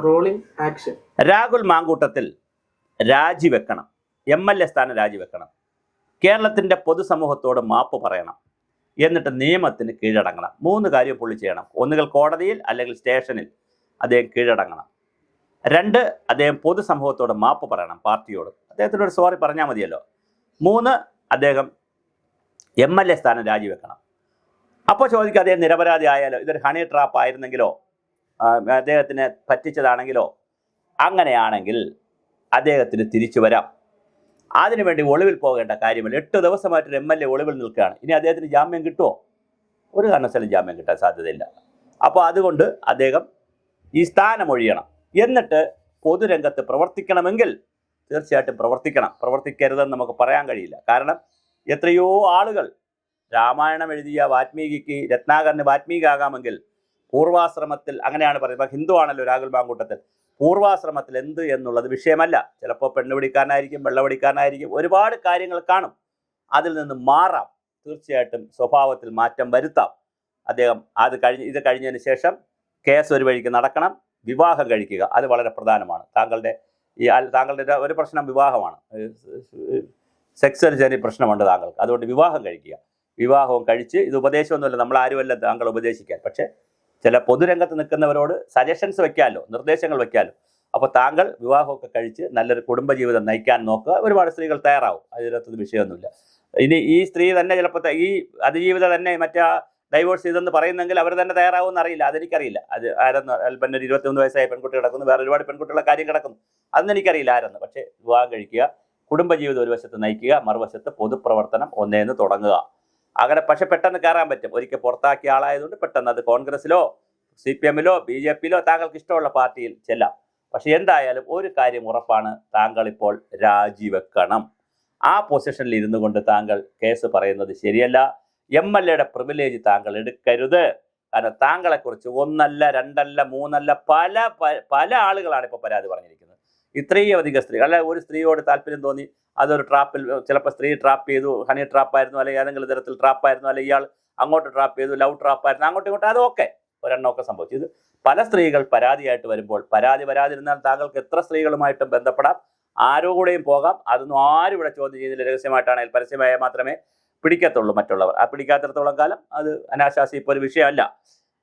Rolling action. Rahul Mamkoottathil രാജിവെക്കണം, MLA സ്ഥാനം രാജിവെക്കണം, കേരളത്തിൻ്റെ പൊതുസമൂഹത്തോട് മാപ്പ് പറയണം, എന്നിട്ട് നിയമത്തിന് കീഴടങ്ങണം. 3 കാര്യം പുള്ളി ചെയ്യണം. ഒന്നുകിൽ കോടതിയിൽ അല്ലെങ്കിൽ സ്റ്റേഷനിൽ അദ്ദേഹം കീഴടങ്ങണം. 2, അദ്ദേഹം പൊതുസമൂഹത്തോട് മാപ്പ് പറയണം, പാർട്ടിയോട് അദ്ദേഹത്തിനോട് സോറി പറഞ്ഞാൽ മതിയല്ലോ. 3, അദ്ദേഹം MLA സ്ഥാനം രാജിവെക്കണം. അപ്പോൾ ചോദിക്കുക, അദ്ദേഹം നിരപരാധി ആയാലോ, ഇതൊരു ഹണി ട്രാപ്പ് ആയിരുന്നെങ്കിലോ, അദ്ദേഹത്തിനെ പറ്റിച്ചതാണെങ്കിലോ? അങ്ങനെയാണെങ്കിൽ അദ്ദേഹത്തിന് തിരിച്ചു വരാം. അതിനുവേണ്ടി ഒളിവിൽ പോകേണ്ട കാര്യമില്ല. 8 ദിവസമായിട്ടൊരു MLA ഒളിവിൽ നിൽക്കുകയാണ്. ഇനി അദ്ദേഹത്തിന് ജാമ്യം കിട്ടുമോ? ഒരു കാരണവശാലും ജാമ്യം കിട്ടാൻ സാധ്യതയില്ല. അപ്പോൾ അതുകൊണ്ട് അദ്ദേഹം ഈ സ്ഥാനം ഒഴിയണം. എന്നിട്ട് പൊതുരംഗത്ത് പ്രവർത്തിക്കണമെങ്കിൽ തീർച്ചയായിട്ടും പ്രവർത്തിക്കണം. പ്രവർത്തിക്കരുതെന്ന് നമുക്ക് പറയാൻ കഴിയില്ല. കാരണം എത്രയോ ആളുകൾ രാമായണം എഴുതിയ വാൽമീകിക്ക്, രത്നാകരന് വാൽമീകിയാകാമെങ്കിൽ പൂർവാശ്രമത്തിൽ, അങ്ങനെയാണ് പറയുന്നത്. ഹിന്ദു ആണല്ലോ രാഹുൽ മാങ്കൂട്ടത്തിൽ. പൂർവാശ്രമത്തിൽ എന്ത് എന്നുള്ളത് വിഷയമല്ല. ചിലപ്പോൾ പെണ്ണുപിടിക്കാരനായിരിക്കും, വെള്ളപിടിക്കാരനായിരിക്കും, ഒരുപാട് കാര്യങ്ങൾ കാണും. അതിൽ നിന്ന് മാറാം. തീർച്ചയായിട്ടും സ്വഭാവത്തിൽ മാറ്റം വരുത്താം. അദ്ദേഹം ഇത് കഴിഞ്ഞതിന് ശേഷം കേസ് ഒരു വഴിക്ക് നടക്കണം. വിവാഹം കഴിക്കുക, അത് വളരെ പ്രധാനമാണ്. താങ്കളുടെ ഒരു പ്രശ്നം വിവാഹമാണ്. സെക്സ് സർജറി പ്രശ്നമുണ്ട് താങ്കൾക്ക്. അതുകൊണ്ട് വിവാഹം കഴിക്കുക. വിവാഹവും കഴിച്ച്, ഇത് ഉപദേശമൊന്നുമില്ല, നമ്മൾ ആരുമല്ല താങ്കൾ ഉപദേശിക്കാൻ. പക്ഷേ ചില പൊതുരംഗത്ത് നിൽക്കുന്നവരോട് സജഷൻസ് വെക്കാമല്ലോ, നിർദ്ദേശങ്ങൾ വെക്കാമല്ലോ. അപ്പോൾ താങ്കൾ വിവാഹമൊക്കെ കഴിച്ച് നല്ലൊരു കുടുംബജീവിതം നയിക്കാൻ നോക്കുക. ഒരുപാട് സ്ത്രീകൾ തയ്യാറാവും, അതിനകത്ത് വിഷയമൊന്നുമില്ല. ഇനി ഈ സ്ത്രീ തന്നെ ചിലപ്പോൾ ഈ അതിജീവിത തന്നെ ഡൈവോഴ്സ് ചെയ്തെന്ന് പറയുന്നെങ്കിൽ അവർ തന്നെ തയ്യാറാവുമെന്ന് അറിയില്ല. അതെനിക്കറിയില്ല. അത് ആരെന്ന്, പിന്നെ 23 വയസ്സായ പെൺകുട്ടി കിടക്കുന്നു, വേറെ ഒരുപാട് പെൺകുട്ടികളുടെ കാര്യം കിടക്കുന്നു, അതൊന്നും എനിക്കറിയില്ല ആരെന്ന്. പക്ഷേ വിവാഹം കഴിക്കുക, കുടുംബജീവിതം ഒരു വശത്ത് നയിക്കുക, മറുവശത്ത് പൊതുപ്രവർത്തനം ഒന്നേന്ന് തുടങ്ങുക. അങ്ങനെ പക്ഷെ പെട്ടെന്ന് കയറാൻ പറ്റും. ഒരിക്കൽ പുറത്താക്കിയ ആളായതുകൊണ്ട് പെട്ടെന്ന് അത് കോൺഗ്രസ്സിലോ CPM-ലോ BJP-ലോ താങ്കൾക്ക് ഇഷ്ടമുള്ള പാർട്ടിയിൽ ചെല്ലാം. പക്ഷെ എന്തായാലും ഒരു കാര്യം ഉറപ്പാണ്, താങ്കൾ ഇപ്പോൾ രാജിവെക്കണം. ആ പൊസിഷനിൽ ഇരുന്നു കൊണ്ട് താങ്കൾ കേസ് പറയുന്നത് ശരിയല്ല. MLA-യുടെ പ്രിവിലേജ് താങ്കൾ എടുക്കരുത്. കാരണം താങ്കളെക്കുറിച്ച് 1 അല്ല 2 അല്ല 3 അല്ല പല ആളുകളാണ് ഇപ്പോൾ പരാതി പറഞ്ഞിരിക്കുന്നത്. ഇത്രയും അധികം സ്ത്രീ, അല്ല ഒരു സ്ത്രീയോട് താല്പര്യം തോന്നി, അതൊരു ട്രാപ്പിൽ, ചിലപ്പോൾ സ്ത്രീ ട്രാപ്പ് ചെയ്തു, ഹണി ട്രാപ്പായിരുന്നു, അല്ലെങ്കിൽ ഏതെങ്കിലും തരത്തിൽ ട്രാപ്പായിരുന്നു, അല്ലെങ്കിൽ ഇയാൾ അങ്ങോട്ട് ട്രാപ്പ് ചെയ്തു, ലവ് ട്രാപ്പായിരുന്നു, അങ്ങോട്ടും ഇങ്ങോട്ടും, അതൊക്കെ ഒരെണ്ണമൊക്കെ സംഭവിച്ചു. ഇത് പല സ്ത്രീകൾ പരാതിയായിട്ട് വരുമ്പോൾ, വരാതിരുന്നാൽ താങ്കൾക്ക് എത്ര സ്ത്രീകളുമായിട്ടും ബന്ധപ്പെടാം, ആരോടെയും പോകാം. അതൊന്നും ആരും ഇവിടെ ചോദ്യം ചെയ്യുന്നില്ല. രഹസ്യമായിട്ടാണെങ്കിൽ പരസ്യമായാൽ മാത്രമേ പിടിക്കത്തുള്ളൂ മറ്റുള്ളവർ. ആ പിടിക്കാത്തിടത്തോളം കാലം അത് അനാശാസ്യം ഇപ്പോൾ ഒരു വിഷയമല്ല.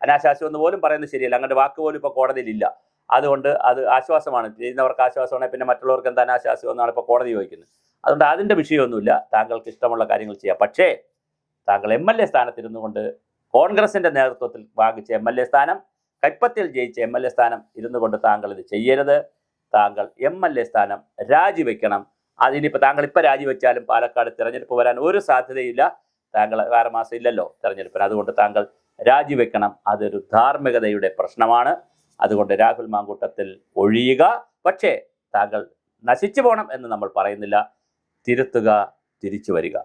അനാശാസ്യം എന്ന് പോലും പറയുന്നത് ശരിയല്ല. അങ്ങോട്ട് വാക്ക് പോലും ഇപ്പോൾ കോടതിയിലില്ല. അതുകൊണ്ട് അത് ആശ്വാസമാണ്. ചെയ്യുന്നവർക്ക് ആശ്വാസമാണ്. പിന്നെ മറ്റുള്ളവർക്ക് എന്താ അനാശാസ്യം എന്നാണ് ഇപ്പോൾ കോടതി ചോദിക്കുന്നത്. അതുകൊണ്ട് അതിൻ്റെ വിഷയമൊന്നുമില്ല. താങ്കൾക്ക് ഇഷ്ടമുള്ള കാര്യങ്ങൾ ചെയ്യാം. പക്ഷേ താങ്കൾ MLA സ്ഥാനത്തിരുന്നു കൊണ്ട് കോൺഗ്രസിൻ്റെ നേതൃത്വത്തിൽ വാങ്ങിച്ച MLA സ്ഥാനം, കൈപ്പത്തിൽ ജയിച്ച MLA സ്ഥാനം ഇരുന്നു കൊണ്ട് താങ്കൾ ഇത് ചെയ്യരുത്. താങ്കൾ MLA സ്ഥാനം രാജിവെക്കണം. അതിനിപ്പോൾ താങ്കൾ ഇപ്പോൾ രാജിവെച്ചാലും പാലക്കാട് തിരഞ്ഞെടുപ്പ് വരാൻ ഒരു സാധ്യതയില്ല. താങ്കൾ 6 മാസം ഇല്ലല്ലോ തിരഞ്ഞെടുപ്പിന്. അതുകൊണ്ട് താങ്കൾ രാജിവെക്കണം. അതൊരു ധാർമ്മികതയുടെ പ്രശ്നമാണ്. അതുകൊണ്ട് രാഹുൽ മാങ്കൂട്ടത്തിൽ ഒഴിയുക. പക്ഷേ താങ്കൾ നശിച്ചു പോകണം എന്ന് നമ്മൾ പറയുന്നില്ല. തിരുത്തുക, തിരിച്ചു വരിക.